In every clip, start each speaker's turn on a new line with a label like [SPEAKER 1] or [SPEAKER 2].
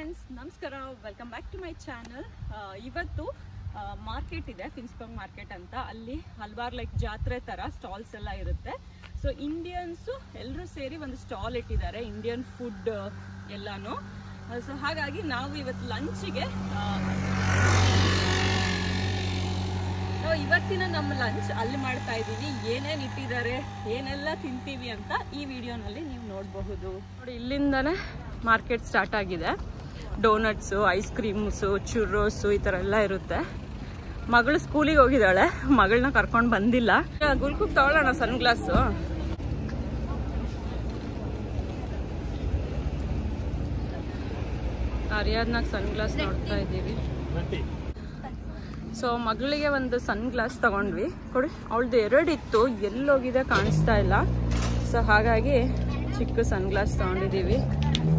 [SPEAKER 1] Friends, ನಮಸ್ಕಾರ. Welcome back to my channel. ಇವತ್ತು market ಇದೆ, ಫಿನ್ಸ್ಬರ್ಗ್ ಮಾರ್ಕೆಟ್ ಅಂತ. ಅಲ್ಲಿ ಹಲವಾರು ಜಾತ್ರೆ ಥರ ಸ್ಟಾಲ್ಸ್ ಎಲ್ಲ ಇರುತ್ತೆ. ಸೊ ಇಂಡಿಯನ್ಸು ಎಲ್ಲರೂ ಸೇರಿ ಒಂದು ಸ್ಟಾಲ್ ಇಟ್ಟಿದ್ದಾರೆ, ಇಂಡಿಯನ್ ಫುಡ್ ಎಲ್ಲಾನು. ಸೊ ಹಾಗಾಗಿ ನಾವು ಇವತ್ತು ಲಂಚಿಗೆ ಇವತ್ತಿನ ನಮ್ಮ ಲಂಚ್ ಅಲ್ಲಿ ಮಾಡ್ತಾ ಇದ್ದೀವಿ. ಏನೇನು ಇಟ್ಟಿದ್ದಾರೆ, ಏನೆಲ್ಲ ತಿಂತೀವಿ ಅಂತ ಈ ವಿಡಿಯೋನಲ್ಲಿ ನೀವು ನೋಡಬಹುದು. ನೋಡಿ, ಇಲ್ಲಿಂದನೇ ಮಾರ್ಕೆಟ್ ಸ್ಟಾರ್ಟ್ ಆಗಿದೆ. ಡೋನಟ್ಸು, ಐಸ್ ಕ್ರೀಮ್ಸು, ಚುರ್ರೋಸು ಈ ಥರ ಎಲ್ಲ ಇರುತ್ತೆ. ಮಗಳು ಸ್ಕೂಲಿಗೆ ಹೋಗಿದ್ದಾಳೆ, ಮಗಳನ್ನ ಕರ್ಕೊಂಡು ಬಂದಿಲ್ಲ. ಗುಲ್ಕುಕ್ ತಗೊಳ್ಳೋಣ ಸನ್ ಗ್ಲಾಸು. ಅರಿಯಾದ್ನಾಗ ಸನ್ ಗ್ಲಾಸ್ ನೋಡ್ತಾ ಇದ್ದೀವಿ. ಸೊ ಮಗಳಿಗೆ ಒಂದು ಸನ್ ಗ್ಲಾಸ್ ತಗೊಂಡ್ವಿ. ಕೊಡಿ, ಅವಳದು ಎರಡಿತ್ತು, ಎಲ್ಲೋಗಿದೆ ಕಾಣಿಸ್ತಾ ಇಲ್ಲ. ಸೊ ಹಾಗಾಗಿ ಚಿಕ್ಕ ಸನ್ ಗ್ಲಾಸ್ ತಗೊಂಡಿದ್ದೀವಿ.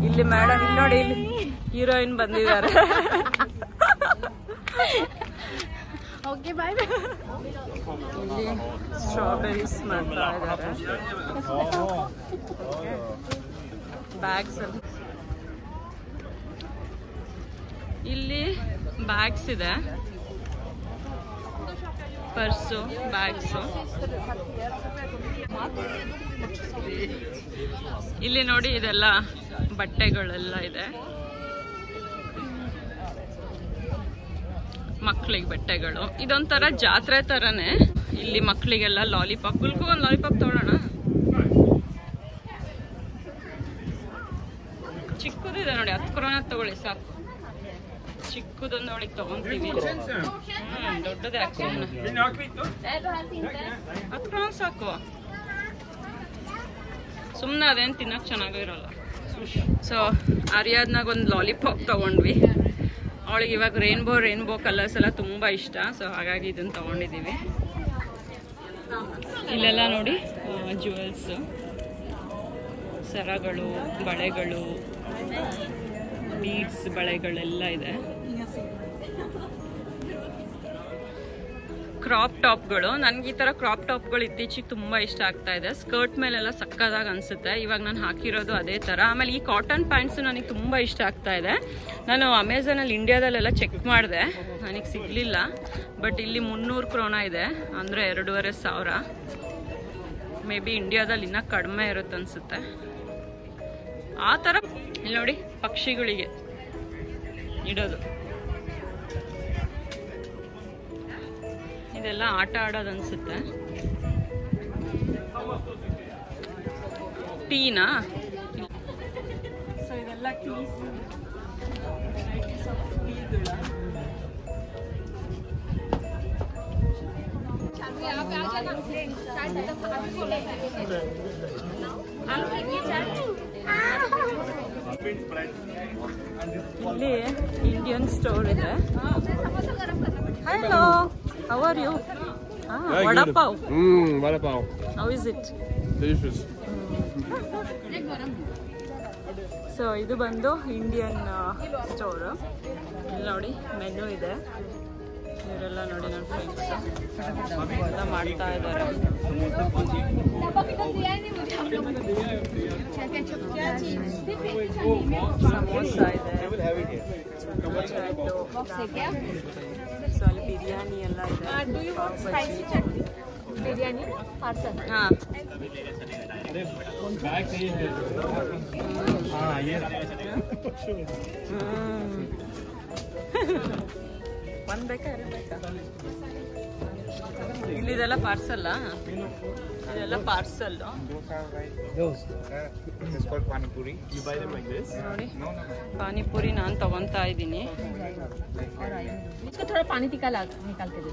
[SPEAKER 1] ಇಲ್ಲಿ ಮೇಡಮ್, ಇಲ್ಲಿ ನೋಡಿ, ಇಲ್ಲಿ ಹೀರೋಯಿನ್ ಬಂದಿದ್ದಾರೆ. ಇಲ್ಲಿ ಸ್ಟ್ರಾಬೆರೀಸ್ ಮಾಡ್ತಾ ಇದ್ದಾರೆ. ಬ್ಯಾಗ್ಸ್ ಅಲ್ಲಿ ಇಲ್ಲಿ ಬ್ಯಾಗ್ಸ್ ಇದೆ, ಪರ್ಸು, ಬ್ಯಾಗ್ಸು. ಇಲ್ಲಿ ನೋಡಿ, ಇದೆಲ್ಲ ಬಟ್ಟೆಗಳೆಲ್ಲ ಇದೆ, ಮಕ್ಕಳಿಗೆ ಬಟ್ಟೆಗಳು. ಇದೊಂಥರ ಜಾತ್ರೆ ಥರನೇ. ಇಲ್ಲಿ ಮಕ್ಕಳಿಗೆಲ್ಲ ಲಾಲಿಪಾಪ್. ಗುಲ್ಕು ಒಂದು ಲಾಲಿಪಾಪ್ ತಗೊಳ್ಳೋಣ. ಚಿಕ್ಕದಿದೆ ನೋಡಿ, 10 ಕ್ರೋನ ತಗೊಳ್ಳಿ ಸಾಕು. ಚಿಕ್ಕದೊಂದು ಅವಳಿಗೆ ತಗೊಂತೀವಿ. ದೊಡ್ಡದೇ ಹಾಕಿ 10 ಕ್ರೋನ್ ಸಾಕು. ಸುಮ್ಮನೆ ಅದೇನು ತಿನ್ನೋಕೆ ಚೆನ್ನಾಗಿರಲ್ಲ. ಸೊ ಅರಿಯಾದ್ನಾಗ ಒಂದು ಲಾಲಿಪಾಪ್ ತಗೊಂಡ್ವಿ. ಅವಳಿಗೆ ಇವಾಗ ರೇನ್ಬೋ ಕಲರ್ಸ್ ಎಲ್ಲ ತುಂಬ ಇಷ್ಟ. ಸೊ ಹಾಗಾಗಿ ಇದನ್ನು ತಗೊಂಡಿದ್ದೀವಿ. ಇಲ್ಲೆಲ್ಲ ನೋಡಿ ಜ್ಯುವೆಲ್ಸು, ಸರಗಳು, ಬಳೆಗಳು, ಬೀಡ್ಸ್ ಬಳೆಗಳೆಲ್ಲ ಇದೆ. ಕ್ರಾಪ್ ಟಾಪ್ಗಳು. ನನಗೆ ಈ ಥರ ಕ್ರಾಪ್ ಟಾಪ್ಗಳು ಇತ್ತೀಚೆಗೆ ತುಂಬ ಇಷ್ಟ ಆಗ್ತಾ ಇದೆ. ಸ್ಕರ್ಟ್ ಮೇಲೆಲ್ಲ ಸಕ್ಕದಾಗಿ ಅನಿಸುತ್ತೆ. ಇವಾಗ ನಾನು ಹಾಕಿರೋದು ಅದೇ ಥರ. ಆಮೇಲೆ ಈ ಕಾಟನ್ ಪ್ಯಾಂಟ್ಸು ನನಗೆ ತುಂಬ ಇಷ್ಟ ಆಗ್ತಾ ಇದೆ. ನಾನು ಅಮೆಝಾನಲ್ಲಿ ಇಂಡಿಯಾದಲ್ಲೆಲ್ಲ ಚೆಕ್ ಮಾಡಿದೆ, ನನಗೆ ಸಿಗಲಿಲ್ಲ. ಬಟ್ ಇಲ್ಲಿ 300 ಕ್ರೋನ ಇದೆ, ಅಂದರೆ 2500. ಮೇ ಬಿ ಇಂಡಿಯಾದಲ್ಲಿ ಇನ್ನೂ ಕಡಿಮೆ ಇರುತ್ತೆ ಅನಿಸುತ್ತೆ. ಆ ಥರ ಇಲ್ಲಿ ನೋಡಿ, ಪಕ್ಷಿಗಳಿಗೆ ಇಡೋದು. ಇದೆಲ್ಲ ಆಟ ಆಡೋದು ಅನ್ಸುತ್ತೆ. ಟೀನಾ? ಸೊ ಇದೆಲ್ಲ ಟೀಸ್, ವೆರೈಟೀಸ್ ಆಫ್ ಟೀಗಳು. ಇಲ್ಲಿ ಇಂಡಿಯನ್ ಸ್ಟೋರ್ ಇದೆ. Hello, how are you? Vada pav.
[SPEAKER 2] Vada pav.
[SPEAKER 1] How is it?
[SPEAKER 2] Delicious.
[SPEAKER 1] So ಇದು ಬಂದು ಇಂಡಿಯನ್ ಸ್ಟೋರ್. ಇಲ್ಲಿ ನೋಡಿ ಮೆನು ಇದೆ. ಇವರೆಲ್ಲ ನೋಡಿ ನನ್ನ ಫ್ರೆಂಡ್ಸ್ ಎಲ್ಲ ಮಾಡ್ತಾ ಇದ್ದಾರೆ. ಸಮೋಸ ಇದೆ, ಸೊ ಅಲ್ಲಿ ಬಿರಿಯಾನಿ ಎಲ್ಲ ಇದೆ.
[SPEAKER 3] बिरयानी पार्सल.
[SPEAKER 1] हाँ, ಒಂದು ಬೇಕಾ, 2 ಬೇಕಾ? ಇಲ್ಲಿದೆಲ್ಲ ಪಾರ್ಸಲ್. ಇದೆಲ್ಲ ಪಾರ್ಸಲ್. ನೋಡಿ, ಪಾನಿಪುರಿ ನಾನು ತಗೊಂತಾ ಇದ್ದೀನಿ.
[SPEAKER 3] इसको थोड़ा पानी टिक्का निकाल के दे,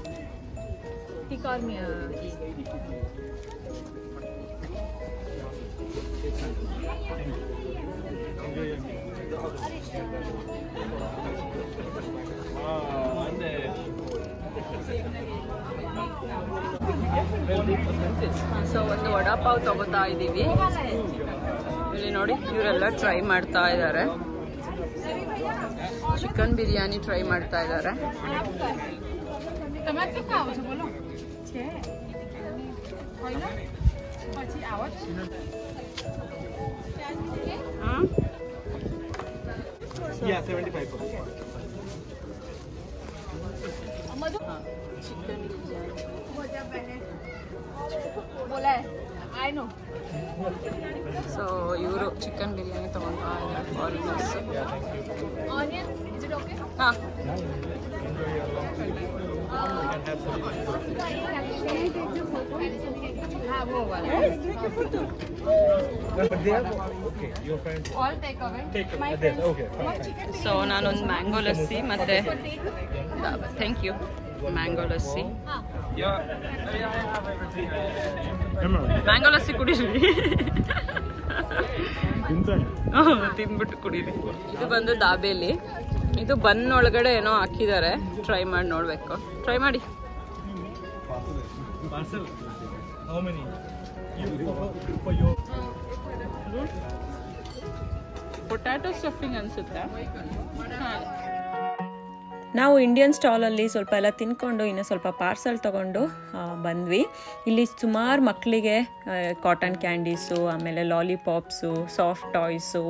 [SPEAKER 3] टिक्का और
[SPEAKER 1] ಸೊ ಒಂದು ವಡಾಪಾವ್ ತಗೋತಾ ಇದ್ದೀವಿ. ಇಲ್ಲಿ ನೋಡಿ, ಇವರೆಲ್ಲ ಟ್ರೈ ಮಾಡ್ತಾ ಇದ್ದಾರೆ. ಚಿಕನ್ ಬಿರಿಯಾನಿ ಟ್ರೈ ಮಾಡ್ತಾ ಇದ್ದಾರೆ.
[SPEAKER 2] Yeah, 75 per.
[SPEAKER 1] ಚಿಕನ್
[SPEAKER 3] बोला है आई नो
[SPEAKER 1] ಸೊ ಇವರು ಚಿಕನ್ ಬಿರಿಯಾನಿ ತಗೊಂಡ್ರು foreigners.
[SPEAKER 3] Onion is it okay
[SPEAKER 1] ಹಾಂ
[SPEAKER 3] हाँ वो वाला
[SPEAKER 2] But they are okay. Your friends
[SPEAKER 3] all take away
[SPEAKER 2] take this. Okay.
[SPEAKER 1] So ನಾನೊಂದು ಮ್ಯಾಂಗೋ ಲಸ್ಸಿ ಮತ್ತೆ thank you mango lassi mango lassi ಕುಡೀರಿ ತಿಂದ್ಬಿಟ್ಟು ಕುಡೀರಿ. ಇದು ಬಂದು ದಾಬೇಲಿ. ಇದು ಬನ್ ಒಳಗಡೆ ಏನೋ ಹಾಕಿದ್ದಾರೆ, ಟ್ರೈ ಮಾಡಿ ನೋಡ್ಬೇಕು. ಟ್ರೈ ಮಾಡಿ.
[SPEAKER 2] Parcel. How many? For your.
[SPEAKER 1] Potato stuffing ಅನ್ಸುತ್ತೆ.
[SPEAKER 4] ನಾವು ಇಂಡಿಯನ್ ಸ್ಟಾಲಲ್ಲಿ ಸ್ವಲ್ಪ ಎಲ್ಲ ತಿನ್ಕೊಂಡು ಇನ್ನು ಸ್ವಲ್ಪ ಪಾರ್ಸಲ್ ತೊಗೊಂಡು ಬಂದ್ವಿ. ಇಲ್ಲಿ ಸುಮಾರು ಮಕ್ಕಳಿಗೆ ಕಾಟನ್ ಕ್ಯಾಂಡೀಸು, ಆಮೇಲೆ ಲಾಲಿಪಾಪ್ಸು, ಸಾಫ್ಟ್ ಟಾಯ್ಸು,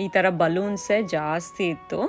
[SPEAKER 4] ಈ ಥರ ಬಲೂನ್ಸೇ ಜಾಸ್ತಿ ಇತ್ತು.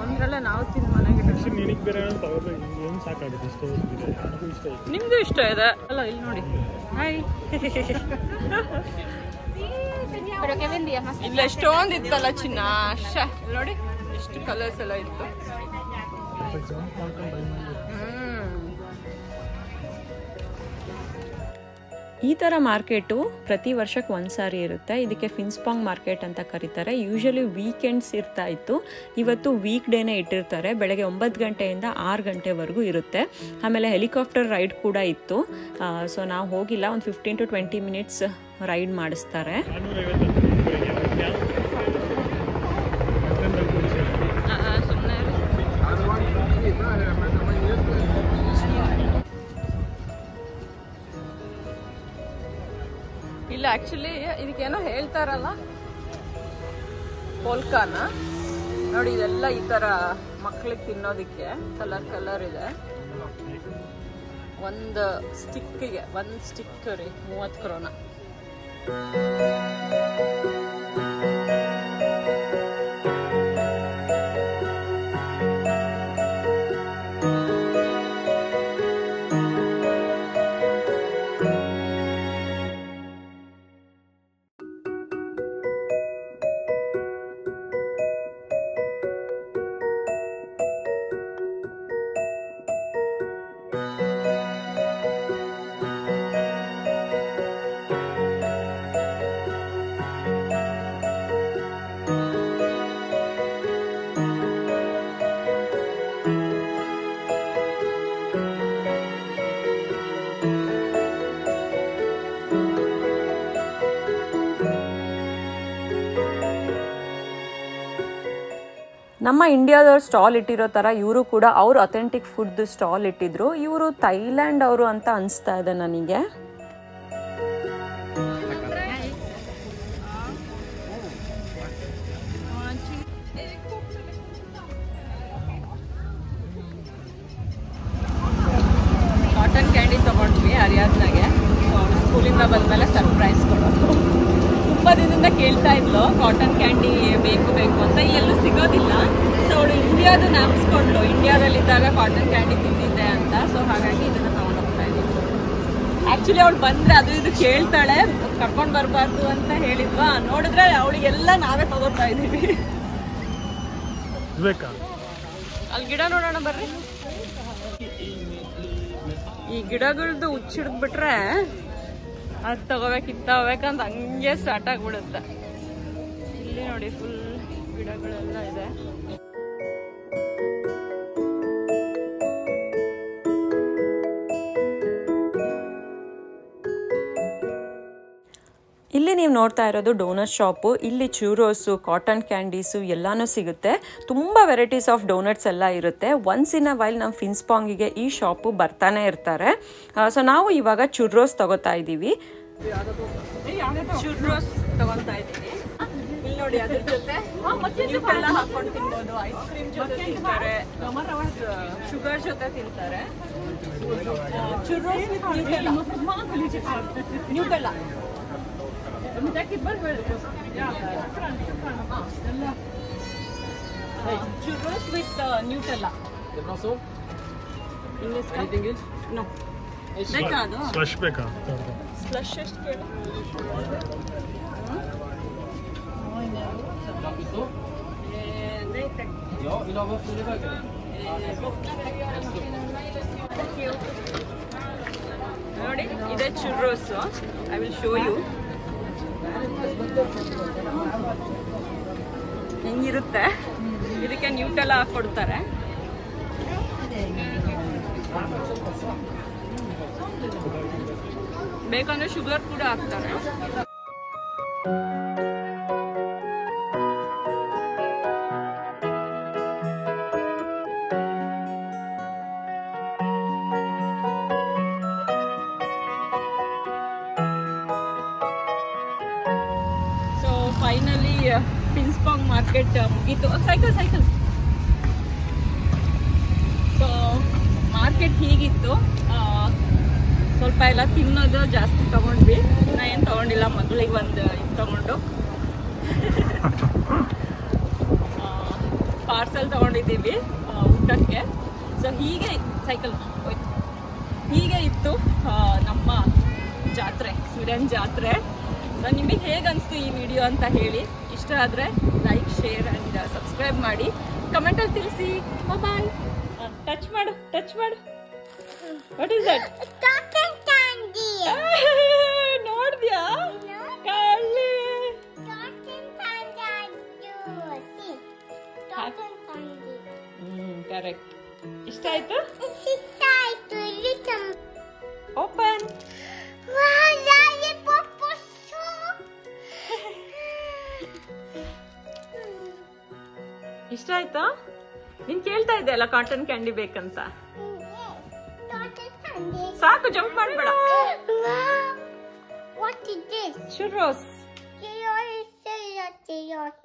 [SPEAKER 1] ಒಂದ್ರಲ್ಲೇ ನಾವು ತಿಂದು ಮನೆಗೆ
[SPEAKER 2] ನಿನಗೆ ಬೇರೆ ತಗೋಬೇಕು, ಏನು ಸಾಕಾಗುತ್ತೆ ಇಷ್ಟ ಇದೆ. ನನಗೂ ಇಷ್ಟ ಇದೆ.
[SPEAKER 1] ನಿಮ್ದು ಇಷ್ಟ ಇದೆ ಅಲ್ಲ. ಇಲ್ಲಿ ನೋಡಿ. Hi.
[SPEAKER 3] pero qué vendía más
[SPEAKER 1] ಇಲ್ಲ ಎಷ್ಟೊಂದು ಇತ್ತಲ್ಲ ಚಿನ್ನ. ನೋಡಿ ಎಷ್ಟು ಕಲರ್ಸ್ ಎಲ್ಲ ಇತ್ತು.
[SPEAKER 4] ಈ ಥರ ಮಾರ್ಕೆಟು ಪ್ರತಿ ವರ್ಷಕ್ಕೆ ಒಂದು ಸಾರಿ ಇರುತ್ತೆ. ಇದಕ್ಕೆ ಫಿನ್ಸ್ಪಾಂಗ್ ಮಾರ್ಕೆಟ್ ಅಂತ ಕರೀತಾರೆ. ಯೂಶಲಿ ವೀಕೆಂಡ್ಸ್ ಇರ್ತಾ ಇತ್ತು. ಇವತ್ತು ವೀಕ್ ಡೇನೇ ಇಟ್ಟಿರ್ತಾರೆ. ಬೆಳಗ್ಗೆ 9 ಗಂಟೆಯಿಂದ 6 ಗಂಟೆವರೆಗೂ ಇರುತ್ತೆ. ಆಮೇಲೆ ಹೆಲಿಕಾಪ್ಟರ್ ರೈಡ್ ಕೂಡ ಇತ್ತು. ಸೊ ನಾವು ಹೋಗಿಲ್ಲ. ಒಂದು 15 to 20 ಮಿನಿಟ್ಸ್ ರೈಡ್ ಮಾಡಿಸ್ತಾರೆ.
[SPEAKER 1] ಇಲ್ಲ ಆಕ್ಚುಲಿ ಇದಕ್ಕೇನೋ ಹೇಳ್ತಾರಲ್ಲ, ಪೋಲ್ಕಾನ ನೋಡಿ. ಇದೆಲ್ಲ ಈ ತರ ಮಕ್ಳಿಗೆ ತಿನ್ನೋದಿಕ್ಕೆ ಕಲರ್ ಕಲರ್ ಇದೆ. ಒಂದು ಸ್ಟಿಕ್ಗೆ 1 ಸ್ಟಿಕ್ ರೀ 30 ಕ್ರೋನ.
[SPEAKER 4] ನಮ್ಮ ಇಂಡಿಯಾದವ್ರು ಸ್ಟಾಲ್ ಇಟ್ಟಿರೋ ಥರ ಇವರು ಕೂಡ ಅವ್ರು ಅಥೆಂಟಿಕ್ ಫುಡ್ ಸ್ಟಾಲ್ ಇಟ್ಟಿದ್ರು. ಇವರು ಥೈಲ್ಯಾಂಡ್ ಅವರು ಅಂತ ಅನಿಸ್ತಾ ಇದೆ ನನಗೆ.
[SPEAKER 1] ಕಾಟನ್ ಕ್ಯಾಂಡಿ ತಗೊಂಡ್ವಿ ಅರಿಯಾದ್ನಾಗೆ. ಸ್ಕೂಲಿಂದ ಬಂದ್ಮೇಲೆ ಸರ್ಪ್ರೈಸ್ ಕೊಡೋದು. ತುಂಬ ದಿನದಿಂದ ಕೇಳ್ತಾ ಇದ್ಲು ಕಾಟನ್ ಕ್ಯಾಂಡಿ ಬೇಕು ಬೇಕು ಅಂತ. ಎಲ್ಲೂ ಸಿಗೋದಿಲ್ಲ. ಸೊ ಅವಳು ಇಂಡಿಯಾದ ನೆನೆಸ್ಕೊಂಡ್ಲು, ಇಂಡಿಯಾದಲ್ಲಿದ್ದಾಗ ಕಾಟನ್ ಕ್ಯಾಂಡಿ ತಿಂದಿದ್ದೆ ಅಂತ. ಸೊ ಹಾಗಾಗಿ ಇದನ್ನ ತಗೊಂಡು ಹೋಗ್ತಾ ಇದ್ದೀವಿ. ಆಕ್ಚುಲಿ ಅವಳು ಬಂದ್ರೆ ಅದು ಇದು ಕೇಳ್ತಾಳೆ, ಕರ್ಕೊಂಡು ಬರಬಾರ್ದು ಅಂತ ಹೇಳಿದ್ವಾ. ನೋಡಿದ್ರೆ ಅವಳಿಗೆಲ್ಲ ನಾವೇ ತಗೋತಾ ಇದೀವಿ. ಅಲ್ಲಿ ಗಿಡ ನೋಡೋಣ ಬರ್ರಿ. ಈ ಗಿಡಗಳದ್ದು ಹುಚ್ಚಿಡ್ಬಿಟ್ರೆ ಅದು ತಗೋಬೇಕು ಇದು ತಗೋಬೇಕಂತ ಹಂಗೆ ಸ್ಟಾರ್ಟ್ ಆಗ್ಬಿಡುತ್ತೆ. ಇಲ್ಲಿ ನೋಡಿ ಫುಲ್ ಗಿಡಗಳೆಲ್ಲ ಇದೆ.
[SPEAKER 4] ಇಲ್ಲಿ ನೀವು ನೋಡ್ತಾ ಇರೋದು ಡೋನಟ್ ಶಾಪು. ಇಲ್ಲಿ ಚೂರೋಸು, ಕಾಟನ್ ಕ್ಯಾಂಡೀಸು ಎಲ್ಲನೂ ಸಿಗುತ್ತೆ. ತುಂಬ ವೆರೈಟೀಸ್ ಆಫ್ ಡೋನಟ್ಸ್ ಎಲ್ಲ ಇರುತ್ತೆ. ಒನ್ಸ್ ಇನ್ ಅ ವೈಲ್ ನಮ್ಮ ಫಿನ್ಸ್ಪಾಂಗಿಗೆ ಈ ಶಾಪು ಬರ್ತಾನೆ ಇರ್ತಾರೆ. ಸೊ ನಾವು ಇವಾಗ ಚುರ್ರೋಸ್ ತಗೋತಾ ಇದ್ದೀವಿ.
[SPEAKER 1] ಚುರ್ರೋಸ್ ತಗೊತಾ ಇದ್ದೀವಿ. ಇಲ್ಲಿ ನೋಡಿ ಅದ್ರ ಜೊತೆ ನ್ಯೂಟೆಲ್ಲ ಹಾಕೊಂಡು ತಿನ್ಬೋದು. ಐಸ್ ಕ್ರೀಮ್ ಜೊತೆ ತಿಂತಾರೆ, ಶುಗರ್ ಜೊತೆ ತಿಂತಾರೆ. ಚುರ್ರೋಸ್ with ನ್ಯೂಟೆಲ್ಲ. Churros with Nutella. No. ಬೇಕಾ ಅದು?
[SPEAKER 2] ಸ್ಲಶ್ ಬೇಕಾ?
[SPEAKER 1] ಸ್ಲಶ್ ಎಷ್ಟು ಕೇಳಿ? ನೋಡಿ ಇದೆ ಚುರ್ರೋಸ್. ಐ ವಿಲ್ ಶೋ ಯು ಹೆಂಗಿರುತ್ತೆ. ಇದಕ್ಕೆ ನ್ಯೂಟೆಲ್ಲ ಹಾಕೊಡ್ತಾರೆ. ಬೇಕಂದ್ರೆ ಶುಗರ್ ಕೂಡ ಹಾಕ್ತಾರೆ. ಸೊ ಫೈನಲಿ ಫಿನ್ಸ್ಪಾಂಗ್ ಮಾರ್ಕೆಟ್ ಮುಗೀತು. ಸೈಕಲ್. ಸೊ ಮಾರ್ಕೆಟ್ ಹೀಗಿತ್ತು. ಸ್ವಲ್ಪ ಎಲ್ಲ ತಿನ್ನೋದು ಜಾಸ್ತಿ ತಗೊಂಡ್ವಿ. ಇನ್ನ ಏನು ತಗೊಂಡಿಲ್ಲ. ಮಗಳಿಗೆ ಒಂದು ಇದು ತಗೊಂಡು ಪಾರ್ಸೆಲ್ ತಗೊಂಡಿದ್ದೀವಿ ಊಟಕ್ಕೆ. ಸೊ ಹೀಗೆ ಇತ್ತು ನಮ್ಮ ಜಾತ್ರೆ, ಸ್ವೀಡನ್ ಜಾತ್ರೆ. ಸೊ ನಿಮಗೆ ಹೇಗೆ ಅನಿಸ್ತು ಈ ವಿಡಿಯೋ ಅಂತ ಹೇಳಿ. ಇಷ್ಟ ಆದರೆ ಲೈಕ್, ಶೇರ್ ಆ್ಯಂಡ್ ಸಬ್ಸ್ಕ್ರೈಬ್ ಮಾಡಿ. ಕಮೆಂಟಲ್ಲಿ ತಿಳಿಸಿ. ಬಾಯ್. ಟಚ್ ಮಾಡು. What is that? ನೋಡ್ದ್ಯಾ? ಕರೆಕ್ಟ್. ಇಷ್ಟ ಆಯ್ತು? ಓಪನ್. ಇಷ್ಟ ಆಯ್ತಾ? ನೀನ್ ಕೇಳ್ತಾ ಇದ್ದೆ ಅಲ್ಲ ಕಾಟನ್ ಕ್ಯಾಂಡಿ ಬೇಕಂತ. ಸಾಕು, ಜಂಪ್ ಮಾಡಬೇಡ.
[SPEAKER 5] What is this?
[SPEAKER 1] ಚುರ್ರೋಸ್.
[SPEAKER 5] Cheers.